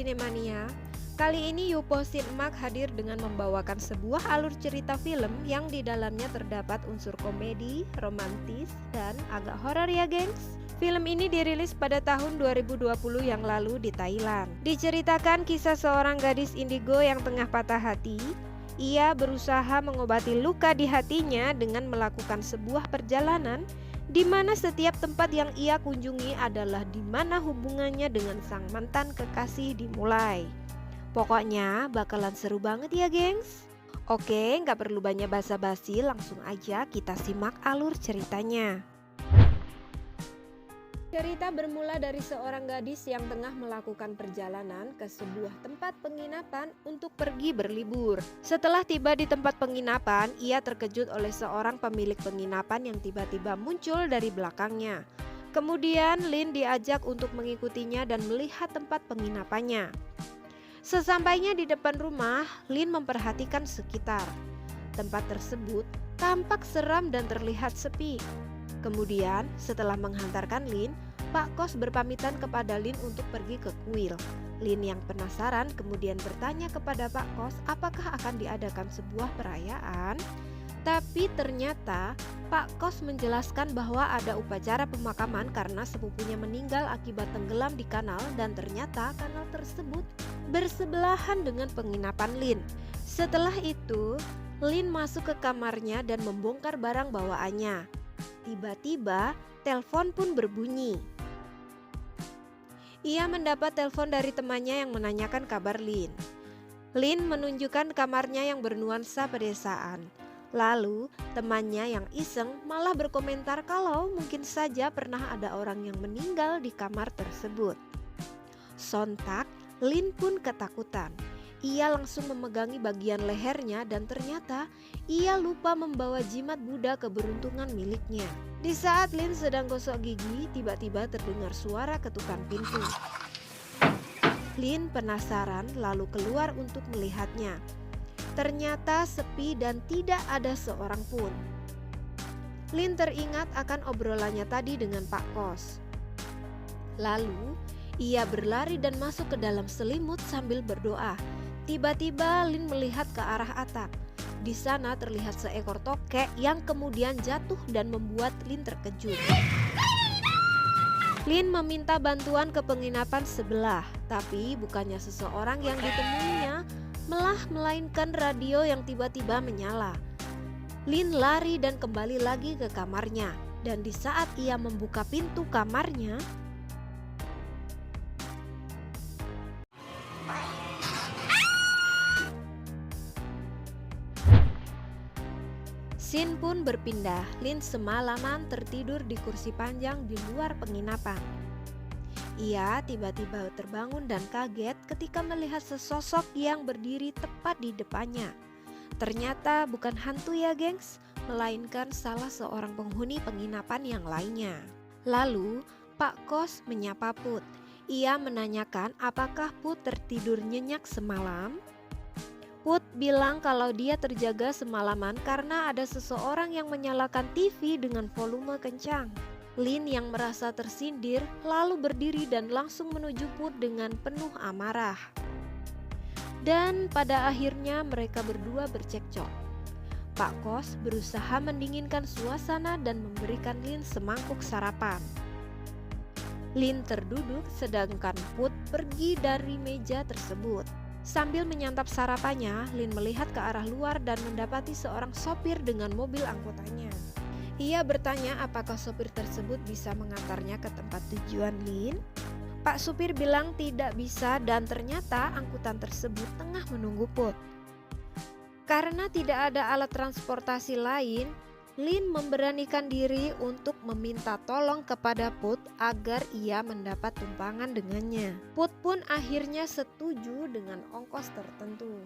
Sinemania. Kali ini Yupo Sinmak hadir dengan membawakan sebuah alur cerita film yang di dalamnya terdapat unsur komedi, romantis, dan agak horor ya gengs. Film ini dirilis pada tahun 2020 yang lalu di Thailand. Diceritakan kisah seorang gadis indigo yang tengah patah hati. Ia berusaha mengobati luka di hatinya dengan melakukan sebuah perjalanan di mana setiap tempat yang ia kunjungi adalah di mana hubungannya dengan sang mantan kekasih dimulai. Pokoknya bakalan seru banget ya gengs. Oke, nggak perlu banyak basa-basi, langsung aja kita simak alur ceritanya. Cerita bermula dari seorang gadis yang tengah melakukan perjalanan ke sebuah tempat penginapan untuk pergi berlibur. Setelah tiba di tempat penginapan, ia terkejut oleh seorang pemilik penginapan yang tiba-tiba muncul dari belakangnya. Kemudian Lin diajak untuk mengikutinya dan melihat tempat penginapannya. Sesampainya di depan rumah, Lin memperhatikan sekitar. Tempat tersebut tampak seram dan terlihat sepi. Kemudian setelah menghantarkan Lin, Pak Kos berpamitan kepada Lin untuk pergi ke kuil. Lin yang penasaran kemudian bertanya kepada Pak Kos apakah akan diadakan sebuah perayaan. Tapi ternyata Pak Kos menjelaskan bahwa ada upacara pemakaman karena sepupunya meninggal akibat tenggelam di kanal dan ternyata kanal tersebut bersebelahan dengan penginapan Lin. Setelah itu, Lin masuk ke kamarnya dan membongkar barang bawaannya. Tiba-tiba, telepon pun berbunyi. Ia mendapat telepon dari temannya yang menanyakan kabar Lin. Lin menunjukkan kamarnya yang bernuansa pedesaan. Lalu, temannya yang iseng malah berkomentar kalau mungkin saja pernah ada orang yang meninggal di kamar tersebut. Sontak, Lin pun ketakutan. Ia langsung memegangi bagian lehernya dan ternyata ia lupa membawa jimat Buddha keberuntungan miliknya. Di saat Lin sedang gosok gigi, tiba-tiba terdengar suara ketukan pintu. Lin penasaran lalu keluar untuk melihatnya. Ternyata sepi dan tidak ada seorang pun. Lin teringat akan obrolannya tadi dengan Pak Kos. Lalu, ia berlari dan masuk ke dalam selimut sambil berdoa. Tiba-tiba Lin melihat ke arah atap. Di sana terlihat seekor tokek yang kemudian jatuh dan membuat Lin terkejut. Lin meminta bantuan ke penginapan sebelah, tapi bukannya seseorang yang ditemuinya, melainkan radio yang tiba-tiba menyala. Lin lari dan kembali lagi ke kamarnya, dan di saat ia membuka pintu kamarnya, scene pun berpindah. Lin semalaman tertidur di kursi panjang di luar penginapan. Ia tiba-tiba terbangun dan kaget ketika melihat sesosok yang berdiri tepat di depannya. Ternyata bukan hantu ya gengs, melainkan salah seorang penghuni penginapan yang lainnya. Lalu Pak Kos menyapa Put. Ia menanyakan apakah Put tertidur nyenyak semalam. Put bilang kalau dia terjaga semalaman karena ada seseorang yang menyalakan TV dengan volume kencang. Lin yang merasa tersindir lalu berdiri dan langsung menuju Put dengan penuh amarah. Dan pada akhirnya mereka berdua bercekcok. Pak Kos berusaha mendinginkan suasana dan memberikan Lin semangkuk sarapan. Lin terduduk sedangkan Put pergi dari meja tersebut. Sambil menyantap sarapannya, Lin melihat ke arah luar dan mendapati seorang sopir dengan mobil angkutannya. Ia bertanya apakah sopir tersebut bisa mengantarnya ke tempat tujuan Lin. Pak supir bilang tidak bisa dan ternyata angkutan tersebut tengah menunggu Put. Karena tidak ada alat transportasi lain, Lin memberanikan diri untuk meminta tolong kepada Put agar ia mendapat tumpangan dengannya. Put pun akhirnya setuju dengan ongkos tertentu.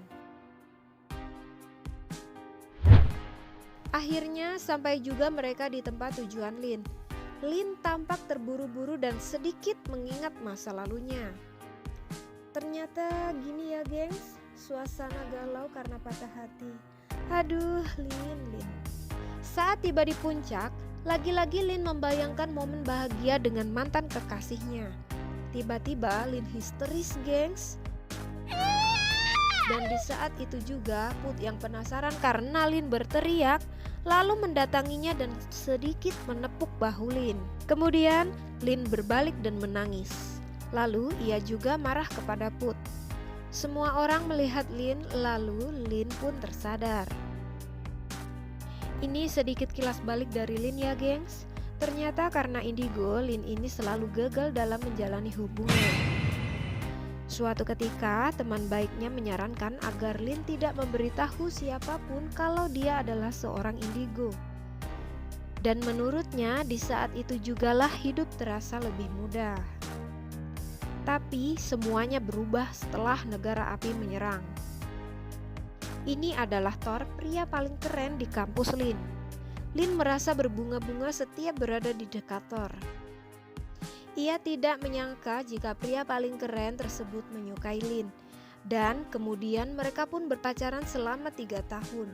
Akhirnya sampai juga mereka di tempat tujuan Lin. Lin tampak terburu-buru dan sedikit mengingat masa lalunya. Ternyata gini ya gengs, suasana galau karena patah hati. Aduh Lin. Saat tiba di puncak, lagi-lagi Lin membayangkan momen bahagia dengan mantan kekasihnya. Tiba-tiba Lin histeris gengs. Dan di saat itu juga Put yang penasaran karena Lin berteriak, lalu mendatanginya dan sedikit menepuk bahu Lin. Kemudian Lin berbalik dan menangis. Lalu ia juga marah kepada Put. Semua orang melihat Lin, lalu Lin pun tersadar. Ini sedikit kilas balik dari Lin ya gengs. Ternyata karena indigo, Lin ini selalu gagal dalam menjalani hubungan. Suatu ketika, teman baiknya menyarankan agar Lin tidak memberitahu siapapun kalau dia adalah seorang indigo. Dan menurutnya, di saat itu jugalah hidup terasa lebih mudah. Tapi semuanya berubah setelah negara api menyerang. Ini adalah Thor, pria paling keren di kampus Lin. Lin merasa berbunga-bunga setiap berada di dekat Thor. Ia tidak menyangka jika pria paling keren tersebut menyukai Lin. Dan kemudian mereka pun berpacaran selama 3 tahun.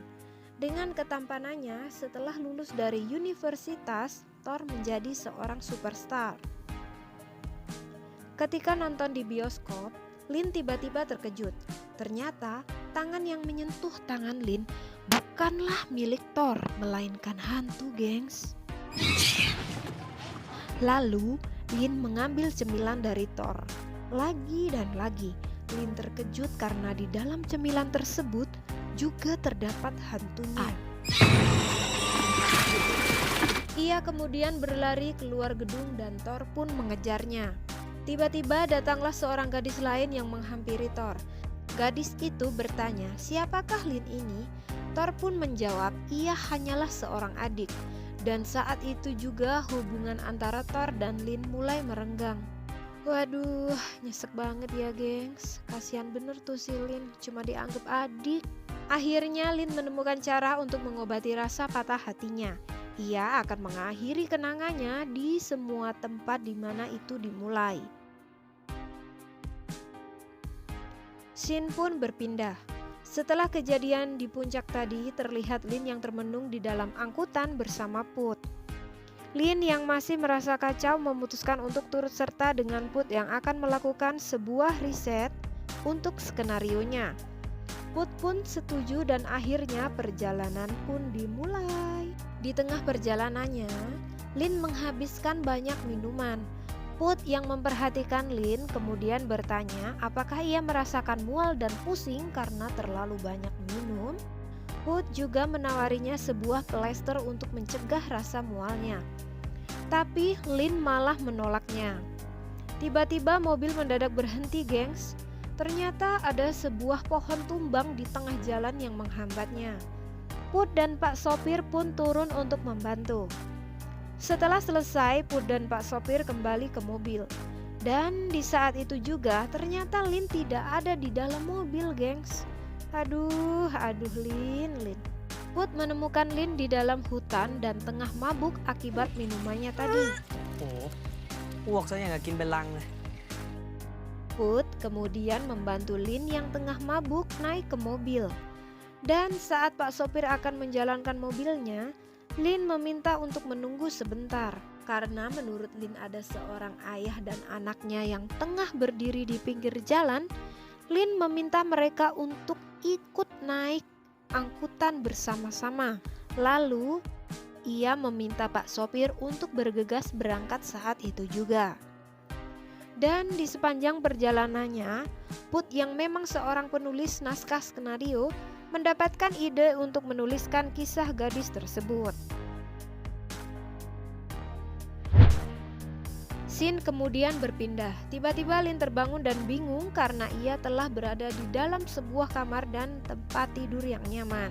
Dengan ketampanannya, setelah lulus dari universitas, Thor menjadi seorang superstar. Ketika nonton di bioskop, Lin tiba-tiba terkejut. Ternyata tangan yang menyentuh tangan Lin bukanlah milik Thor, melainkan hantu, gengs. Lalu Lin mengambil cemilan dari Thor. Lagi dan lagi, Lin terkejut karena di dalam cemilan tersebut juga terdapat hantunya. Ia kemudian berlari keluar gedung dan Thor pun mengejarnya. Tiba-tiba datanglah seorang gadis lain yang menghampiri Thor. Gadis itu bertanya, "Siapakah Lin ini?" Thor pun menjawab, "Ia hanyalah seorang adik." Dan saat itu juga hubungan antara Thor dan Lin mulai merenggang. Waduh, nyesek banget ya gengs. Kasihan bener tuh si Lin, cuma dianggap adik. Akhirnya Lin menemukan cara untuk mengobati rasa patah hatinya. Ia akan mengakhiri kenangannya di semua tempat di mana itu dimulai. Scene pun berpindah. Setelah kejadian di puncak tadi, terlihat Lin yang termenung di dalam angkutan bersama Put. Lin yang masih merasa kacau memutuskan untuk turut serta dengan Put yang akan melakukan sebuah riset untuk skenarionya. Put pun setuju dan akhirnya perjalanan pun dimulai. Di tengah perjalanannya, Lin menghabiskan banyak minuman. Put yang memperhatikan Lin kemudian bertanya apakah ia merasakan mual dan pusing karena terlalu banyak minum. Put juga menawarinya sebuah plester untuk mencegah rasa mualnya. Tapi Lin malah menolaknya. Tiba-tiba mobil mendadak berhenti, gengs. Ternyata ada sebuah pohon tumbang di tengah jalan yang menghambatnya. Put dan Pak Sopir pun turun untuk membantu. Setelah selesai, Put dan Pak Sopir kembali ke mobil. Dan di saat itu juga ternyata Lin tidak ada di dalam mobil, gengs. Aduh Lin. Put menemukan Lin di dalam hutan dan tengah mabuk akibat minumannya tadi. Uok saya nggakกิน belang. Put kemudian membantu Lin yang tengah mabuk naik ke mobil. Dan saat Pak Sopir akan menjalankan mobilnya, Lin meminta untuk menunggu sebentar. Karena menurut Lin ada seorang ayah dan anaknya yang tengah berdiri di pinggir jalan. Lin meminta mereka untuk ikut naik angkutan bersama-sama. Lalu ia meminta Pak Sopir untuk bergegas berangkat saat itu juga. Dan di sepanjang perjalanannya, Put yang memang seorang penulis naskah skenario mendapatkan ide untuk menuliskan kisah gadis tersebut. Scene kemudian berpindah. Tiba-tiba Lin terbangun dan bingung karena ia telah berada di dalam sebuah kamar dan tempat tidur yang nyaman.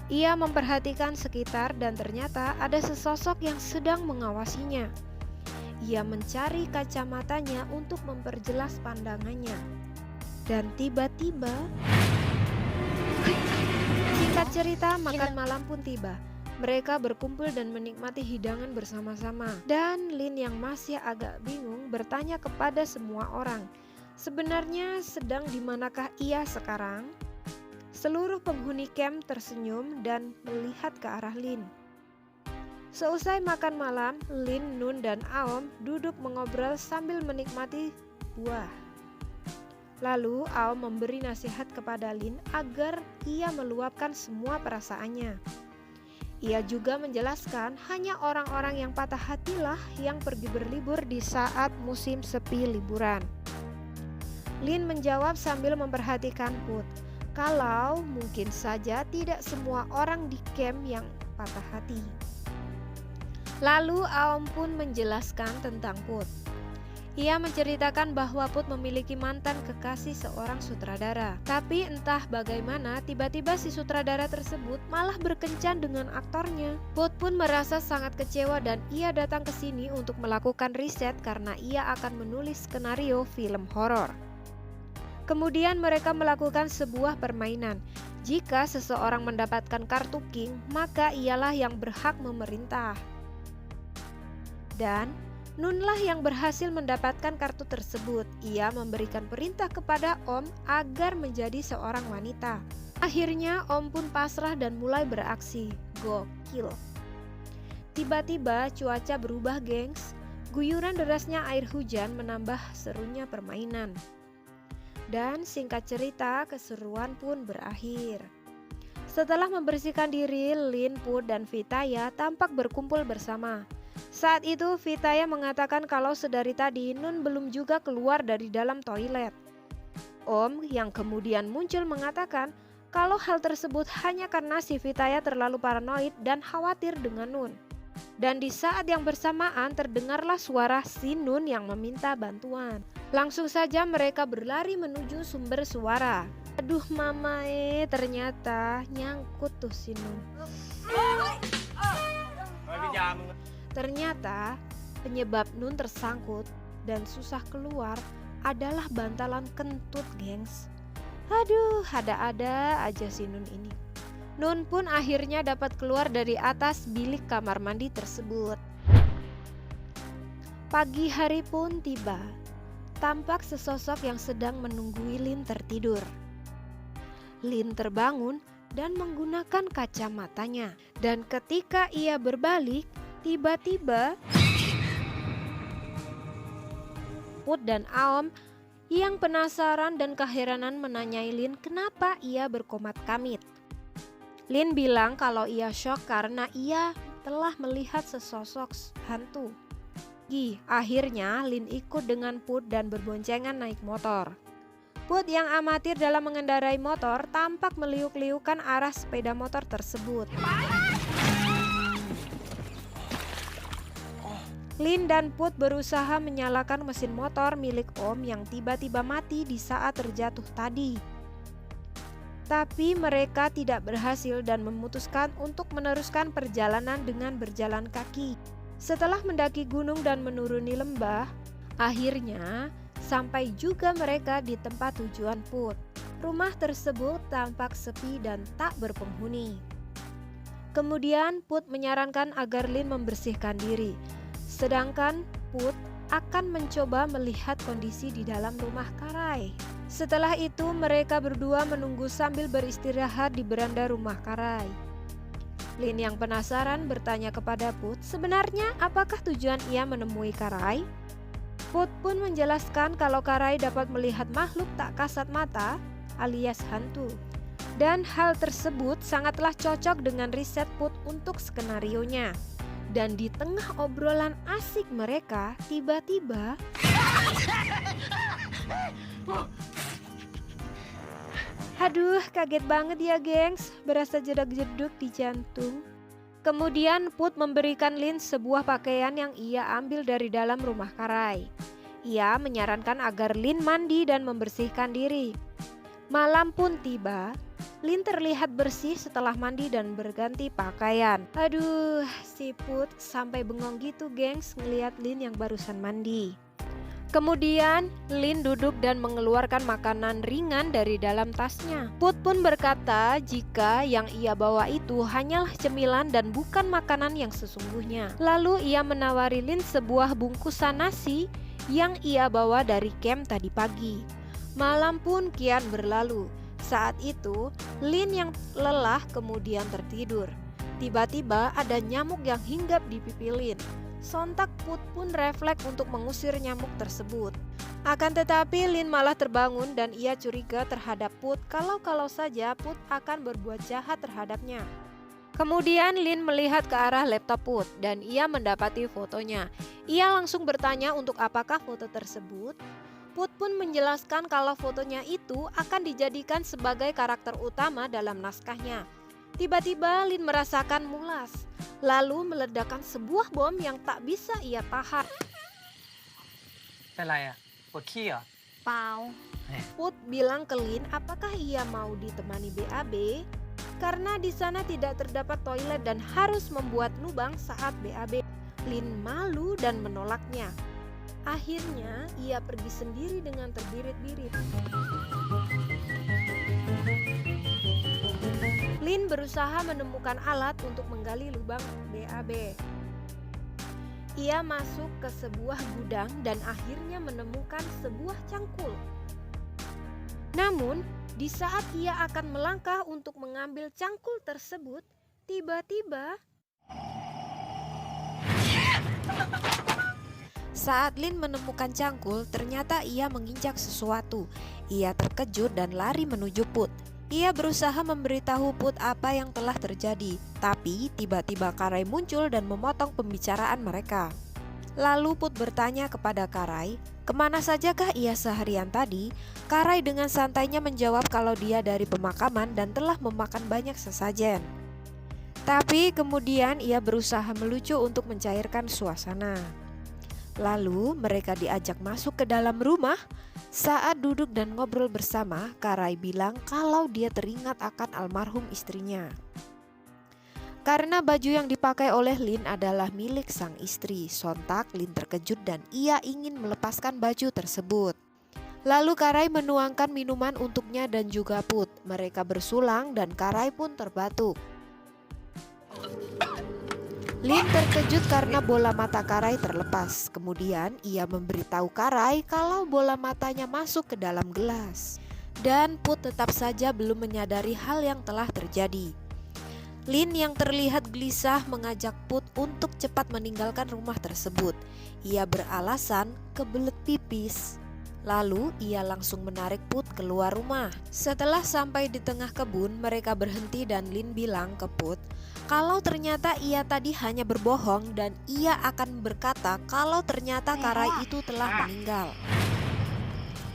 Ia memperhatikan sekitar dan ternyata ada sesosok yang sedang mengawasinya. Ia mencari kacamatanya untuk memperjelas pandangannya. Dan tiba-tiba, singkat cerita, makan malam pun tiba. Mereka berkumpul dan menikmati hidangan bersama-sama. Dan Lin yang masih agak bingung bertanya kepada semua orang, sebenarnya sedang di manakah ia sekarang? Seluruh penghuni camp tersenyum dan melihat ke arah Lin. Seusai makan malam, Lin, Nun, dan Aom duduk mengobrol sambil menikmati buah. Lalu Aom memberi nasihat kepada Lin agar ia meluapkan semua perasaannya. Ia juga menjelaskan hanya orang-orang yang patah hatilah yang pergi berlibur di saat musim sepi liburan. Lin menjawab sambil memperhatikan Put, kalau mungkin saja tidak semua orang di camp yang patah hati. Lalu Aom pun menjelaskan tentang Put. Ia menceritakan bahwa Put memiliki mantan kekasih seorang sutradara. Tapi entah bagaimana tiba-tiba si sutradara tersebut malah berkencan dengan aktornya. Put pun merasa sangat kecewa dan ia datang ke sini untuk melakukan riset karena ia akan menulis skenario film horor. Kemudian mereka melakukan sebuah permainan. Jika seseorang mendapatkan kartu king, maka ialah yang berhak memerintah. Dan Nunlah yang berhasil mendapatkan kartu tersebut. Ia memberikan perintah kepada Om agar menjadi seorang wanita. Akhirnya Om pun pasrah dan mulai beraksi. Gokil. Tiba-tiba cuaca berubah, gengs. Guyuran derasnya air hujan menambah serunya permainan. Dan singkat cerita, keseruan pun berakhir. Setelah membersihkan diri, Lin, Put, dan Vitaya tampak berkumpul bersama. Saat itu Vitaya mengatakan kalau sedari tadi Nun belum juga keluar dari dalam toilet. Om yang kemudian muncul mengatakan kalau hal tersebut hanya karena si Vitaya terlalu paranoid dan khawatir dengan Nun. Dan di saat yang bersamaan terdengarlah suara si Nun yang meminta bantuan. Langsung saja mereka berlari menuju sumber suara. Aduh mama ternyata nyangkut tuh si Nun. Ternyata penyebab Nun tersangkut dan susah keluar adalah bantalan kentut, gengs. Aduh, ada-ada aja si Nun ini. Nun pun akhirnya dapat keluar dari atas bilik kamar mandi tersebut. Pagi hari pun tiba. Tampak sesosok yang sedang menunggui Lin tertidur. Lin terbangun dan menggunakan kacamatanya. Dan ketika ia berbalik, tiba-tiba Put dan Aom yang penasaran dan keheranan menanyai Lin kenapa ia berkomat kamit. Lin bilang kalau ia shock karena ia telah melihat sesosok hantu. Akhirnya Lin ikut dengan Put dan berboncengan naik motor. Put yang amatir dalam mengendarai motor tampak meliuk-liukan arah sepeda motor tersebut. Lin dan Put berusaha menyalakan mesin motor milik Om yang tiba-tiba mati di saat terjatuh tadi. Tapi mereka tidak berhasil dan memutuskan untuk meneruskan perjalanan dengan berjalan kaki. Setelah mendaki gunung dan menuruni lembah, akhirnya sampai juga mereka di tempat tujuan Put. Rumah tersebut tampak sepi dan tak berpenghuni. Kemudian Put menyarankan agar Lin membersihkan diri. Sedangkan Put akan mencoba melihat kondisi di dalam rumah Karai. Setelah itu mereka berdua menunggu sambil beristirahat di beranda rumah Karai. Lin yang penasaran bertanya kepada Put, sebenarnya apakah tujuan ia menemui Karai? Put pun menjelaskan kalau Karai dapat melihat makhluk tak kasat mata alias hantu. Dan hal tersebut sangatlah cocok dengan riset Put untuk skenarionya. Dan di tengah obrolan asik mereka, tiba-tiba aduh, kaget banget ya gengs, berasa jedak-jeduk di jantung. Kemudian Put memberikan Lin sebuah pakaian yang ia ambil dari dalam rumah Karai. Ia menyarankan agar Lin mandi dan membersihkan diri. Malam pun tiba. Lin terlihat bersih setelah mandi dan berganti pakaian. Aduh, si Put sampai bengong gitu gengs ngeliat Lin yang barusan mandi. Kemudian Lin duduk dan mengeluarkan makanan ringan dari dalam tasnya. Put pun berkata jika yang ia bawa itu hanyalah cemilan dan bukan makanan yang sesungguhnya. Lalu ia menawari Lin sebuah bungkusan nasi yang ia bawa dari camp tadi pagi. Malam pun kian berlalu. Saat itu, Lin yang lelah kemudian tertidur. Tiba-tiba ada nyamuk yang hinggap di pipi Lin. Sontak Put pun refleks untuk mengusir nyamuk tersebut. Akan tetapi Lin malah terbangun dan ia curiga terhadap Put kalau saja Put akan berbuat jahat terhadapnya. Kemudian Lin melihat ke arah laptop Put dan ia mendapati fotonya. Ia langsung bertanya untuk apakah foto tersebut. Put pun menjelaskan kalau fotonya itu akan dijadikan sebagai karakter utama dalam naskahnya. Tiba-tiba Lin merasakan mulas, lalu meledakkan sebuah bom yang tak bisa ia tahan. เป็นไรอะปวดขี้เหรอ เปล่า Put bilang ke Lin apakah ia mau ditemani BAB karena di sana tidak terdapat toilet dan harus membuat lubang saat BAB. Lin malu dan menolaknya. Akhirnya ia pergi sendiri dengan terbirit-birit. Lin berusaha menemukan alat untuk menggali lubang BAB. Ia masuk ke sebuah gudang dan akhirnya menemukan sebuah cangkul. Namun, di saat ia akan melangkah untuk mengambil cangkul tersebut, tiba-tiba saat Lin menemukan cangkul, ternyata ia menginjak sesuatu. Ia terkejut dan lari menuju Put. Ia berusaha memberitahu Put apa yang telah terjadi, tapi tiba-tiba Karai muncul dan memotong pembicaraan mereka. Lalu Put bertanya kepada Karai, kemana sajakah ia seharian tadi? Karai dengan santainya menjawab kalau dia dari pemakaman dan telah memakan banyak sesajen. Tapi kemudian ia berusaha melucu untuk mencairkan suasana. Lalu mereka diajak masuk ke dalam rumah. Saat duduk dan ngobrol bersama, Karai bilang kalau dia teringat akan almarhum istrinya. Karena baju yang dipakai oleh Lin adalah milik sang istri, sontak Lin terkejut dan ia ingin melepaskan baju tersebut. Lalu Karai menuangkan minuman untuknya dan juga Put. Mereka bersulang dan Karai pun terbatuk. Lin terkejut karena bola mata Karai terlepas. Kemudian ia memberitahu Karai kalau bola matanya masuk ke dalam gelas. Dan Put tetap saja belum menyadari hal yang telah terjadi. Lin yang terlihat gelisah mengajak Put untuk cepat meninggalkan rumah tersebut. Ia beralasan kebelet pipis. Lalu ia langsung menarik Put keluar rumah. Setelah sampai di tengah kebun, mereka berhenti dan Lin bilang ke Put kalau ternyata ia tadi hanya berbohong dan ia akan berkata kalau ternyata Karai itu telah meninggal.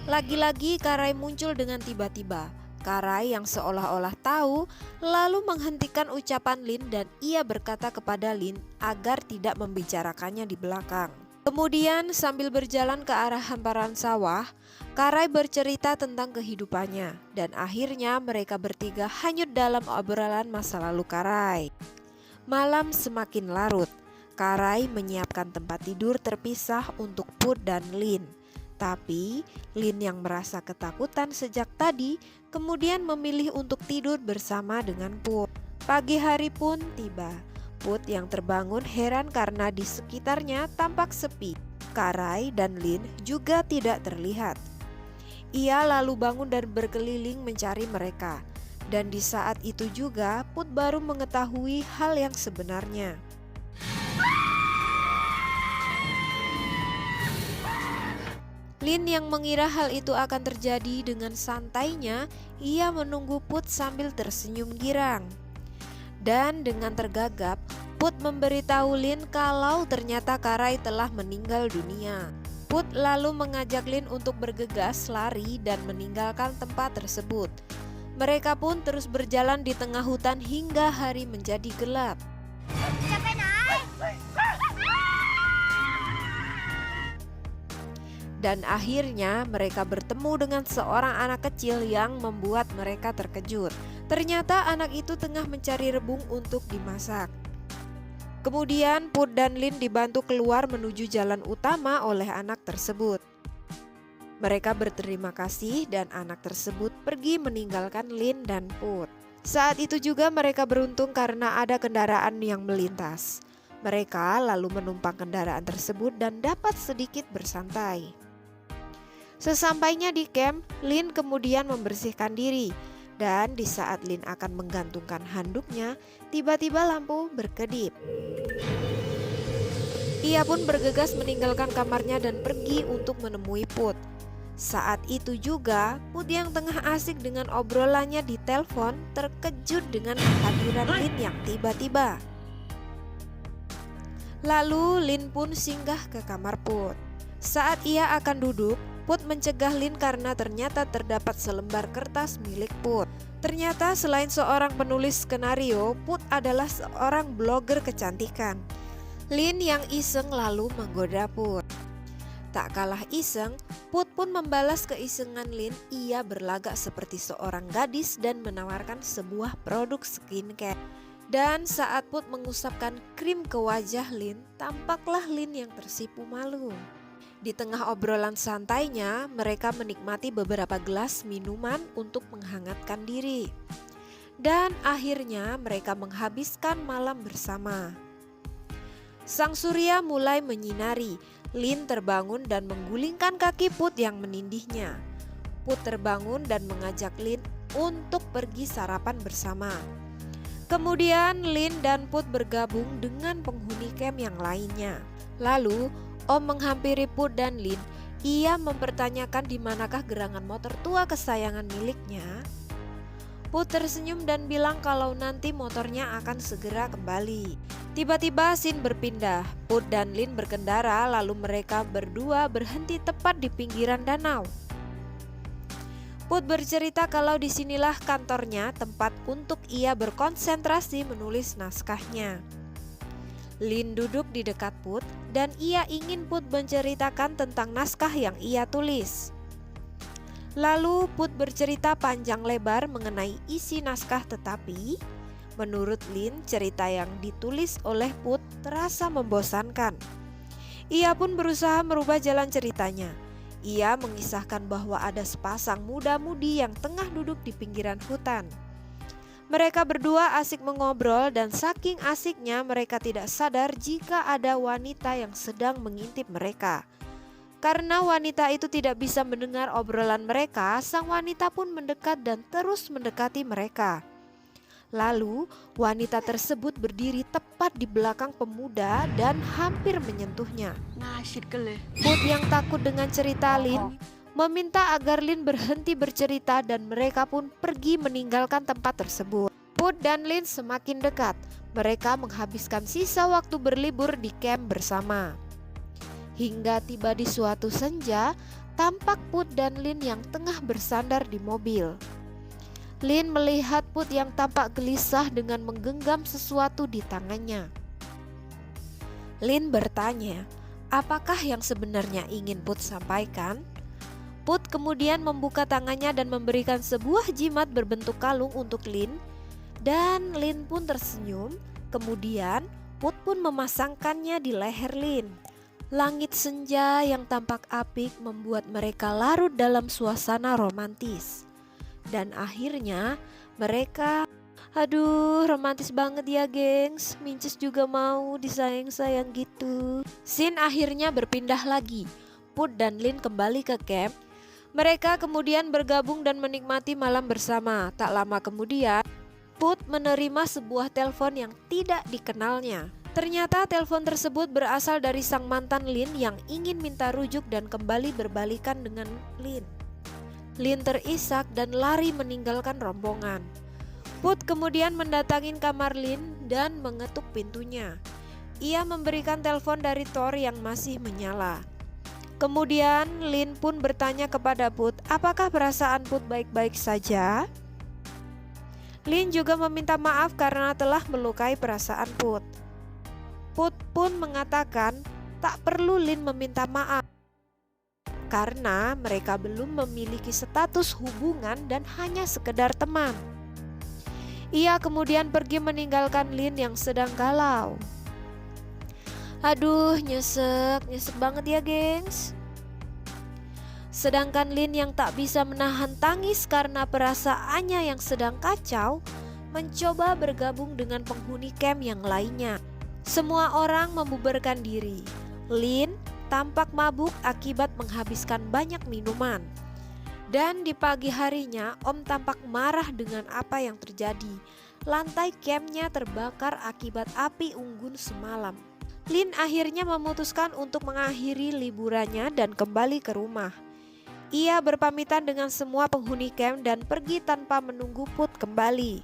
Lagi-lagi Karai muncul dengan tiba-tiba. Karai yang seolah-olah tahu lalu menghentikan ucapan Lin dan ia berkata kepada Lin agar tidak membicarakannya di belakang. Kemudian sambil berjalan ke arah hamparan sawah, Karai bercerita tentang kehidupannya dan akhirnya mereka bertiga hanyut dalam obrolan masa lalu Karai. Malam semakin larut. Karai menyiapkan tempat tidur terpisah untuk Put dan Lin. Tapi Lin yang merasa ketakutan sejak tadi kemudian memilih untuk tidur bersama dengan Put. Pagi hari pun tiba. Put yang terbangun heran karena di sekitarnya tampak sepi. Karai dan Lin juga tidak terlihat. Ia lalu bangun dan berkeliling mencari mereka. Dan di saat itu juga Put baru mengetahui hal yang sebenarnya. Lin yang mengira hal itu akan terjadi dengan santainya, ia menunggu Put sambil tersenyum girang. Dan dengan tergagap, Put memberitahu Lin kalau ternyata Karai telah meninggal dunia. Put lalu mengajak Lin untuk bergegas lari dan meninggalkan tempat tersebut. Mereka pun terus berjalan di tengah hutan hingga hari menjadi gelap. Dan akhirnya mereka bertemu dengan seorang anak kecil yang membuat mereka terkejut. Ternyata anak itu tengah mencari rebung untuk dimasak. Kemudian Put dan Lin dibantu keluar menuju jalan utama oleh anak tersebut. Mereka berterima kasih dan anak tersebut pergi meninggalkan Lin dan Put. Saat itu juga mereka beruntung karena ada kendaraan yang melintas. Mereka lalu menumpang kendaraan tersebut dan dapat sedikit bersantai. Sesampainya di camp, Lin kemudian membersihkan diri. Dan di saat Lin akan menggantungkan handuknya, tiba-tiba lampu berkedip. Ia pun bergegas meninggalkan kamarnya dan pergi untuk menemui Put. Saat itu juga, Put yang tengah asik dengan obrolannya di telepon terkejut dengan kehadiran Lin yang tiba-tiba. Lalu Lin pun singgah ke kamar Put. Saat ia akan duduk, Put mencegah Lin karena ternyata terdapat selembar kertas milik Put. Ternyata selain seorang penulis skenario, Put adalah seorang blogger kecantikan. Lin yang iseng lalu menggoda Put. Tak kalah iseng, Put pun membalas keisengan Lin. Ia berlagak seperti seorang gadis dan menawarkan sebuah produk skincare. Dan saat Put mengusapkan krim ke wajah Lin, tampaklah Lin yang tersipu malu. Di tengah obrolan santainya, mereka menikmati beberapa gelas minuman untuk menghangatkan diri. Dan akhirnya mereka menghabiskan malam bersama. Sang surya mulai menyinari. Lin terbangun dan menggulingkan kaki Put yang menindihnya. Put terbangun dan mengajak Lin untuk pergi sarapan bersama. Kemudian Lin dan Put bergabung dengan penghuni camp yang lainnya. Lalu Om menghampiri Put dan Lin. Ia mempertanyakan di manakah gerangan motor tua kesayangan miliknya. Put tersenyum dan bilang kalau nanti motornya akan segera kembali. Tiba-tiba scene berpindah. Put dan Lin berkendara, lalu mereka berdua berhenti tepat di pinggiran danau. Put bercerita kalau disinilah kantornya, tempat untuk ia berkonsentrasi menulis naskahnya. Lin duduk di dekat Put dan ia ingin Put menceritakan tentang naskah yang ia tulis. Lalu Put bercerita panjang lebar mengenai isi naskah, tetapi menurut Lin cerita yang ditulis oleh Put terasa membosankan. Ia pun berusaha merubah jalan ceritanya. Ia mengisahkan bahwa ada sepasang muda-mudi yang tengah duduk di pinggiran hutan. Mereka berdua asik mengobrol dan saking asiknya mereka tidak sadar jika ada wanita yang sedang mengintip mereka. Karena wanita itu tidak bisa mendengar obrolan mereka, sang wanita pun mendekat dan terus mendekati mereka. Lalu wanita tersebut berdiri tepat di belakang pemuda dan hampir menyentuhnya. Put yang takut dengan cerita Lin meminta agar Lin berhenti bercerita dan mereka pun pergi meninggalkan tempat tersebut. Put dan Lin semakin dekat. Mereka menghabiskan sisa waktu berlibur di camp bersama. Hingga tiba di suatu senja, tampak Put dan Lin yang tengah bersandar di mobil. Lin melihat Put yang tampak gelisah dengan menggenggam sesuatu di tangannya. Lin bertanya, apakah yang sebenarnya ingin Put sampaikan? Put kemudian membuka tangannya dan memberikan sebuah jimat berbentuk kalung untuk Lin. Dan Lin pun tersenyum. Kemudian Put pun memasangkannya di leher Lin. Langit senja yang tampak apik membuat mereka larut dalam suasana romantis. Dan akhirnya mereka, aduh romantis banget ya gengs, Minces juga mau disayang-sayang gitu. Scene akhirnya berpindah lagi. Put dan Lin kembali ke camp. Mereka kemudian bergabung dan menikmati malam bersama. Tak lama kemudian, Put menerima sebuah telepon yang tidak dikenalnya. Ternyata telepon tersebut berasal dari sang mantan Lin yang ingin minta rujuk dan kembali berbalikan dengan Lin. Lin terisak dan lari meninggalkan rombongan. Put kemudian mendatangi kamar Lin dan mengetuk pintunya. Ia memberikan telepon dari Thor yang masih menyala. Kemudian Lin pun bertanya kepada Put, apakah perasaan Put baik-baik saja? Lin juga meminta maaf karena telah melukai perasaan Put. Put pun mengatakan tak perlu Lin meminta maaf karena mereka belum memiliki status hubungan dan hanya sekedar teman. Ia kemudian pergi meninggalkan Lin yang sedang galau. Aduh nyesek banget ya gengs. Sedangkan Lin yang tak bisa menahan tangis karena perasaannya yang sedang kacau, mencoba bergabung dengan penghuni camp yang lainnya. Semua orang membubarkan diri. Lin tampak mabuk akibat menghabiskan banyak minuman. Dan di pagi harinya Om tampak marah dengan apa yang terjadi. Lantai campnya terbakar akibat api unggun semalam. Lin akhirnya memutuskan untuk mengakhiri liburannya dan kembali ke rumah. Ia berpamitan dengan semua penghuni camp dan pergi tanpa menunggu Put kembali.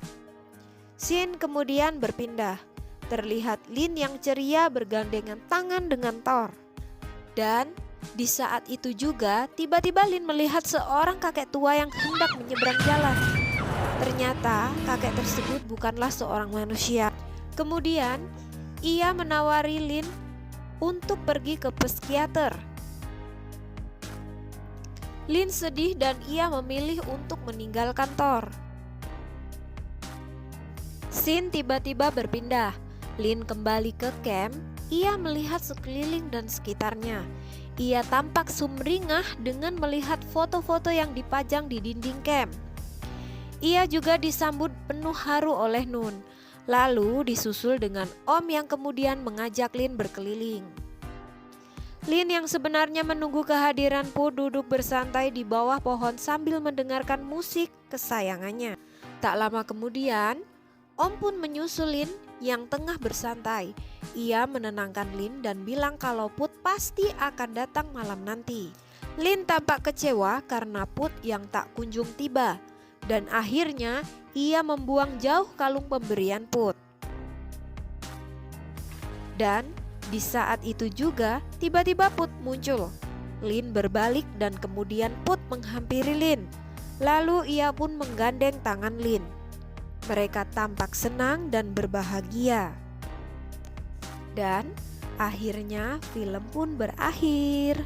Scene kemudian berpindah. Terlihat Lin yang ceria bergandengan tangan dengan Thor. Dan di saat itu juga tiba-tiba Lin melihat seorang kakek tua yang hendak menyeberang jalan. Ternyata kakek tersebut bukanlah seorang manusia. Kemudian ia menawari Lin untuk pergi ke psikiater. Lin sedih dan ia memilih untuk meninggalkan Thor. Scene tiba-tiba berpindah. Lin kembali ke camp. Ia melihat sekeliling dan sekitarnya. Ia tampak sumringah dengan melihat foto-foto yang dipajang di dinding camp. Ia juga disambut penuh haru oleh Nun. Lalu disusul dengan Om yang kemudian mengajak Lin berkeliling. Lin yang sebenarnya menunggu kehadiran Put duduk bersantai di bawah pohon sambil mendengarkan musik kesayangannya. Tak lama kemudian, Om pun menyusul Lin yang tengah bersantai. Ia menenangkan Lin dan bilang kalau Put pasti akan datang malam nanti. Lin tampak kecewa karena Put yang tak kunjung tiba. Dan akhirnya ia membuang jauh kalung pemberian Put. Dan di saat itu juga tiba-tiba Put muncul. Lin berbalik dan kemudian Put menghampiri Lin. Lalu ia pun menggandeng tangan Lin. Mereka tampak senang dan berbahagia. Dan akhirnya film pun berakhir.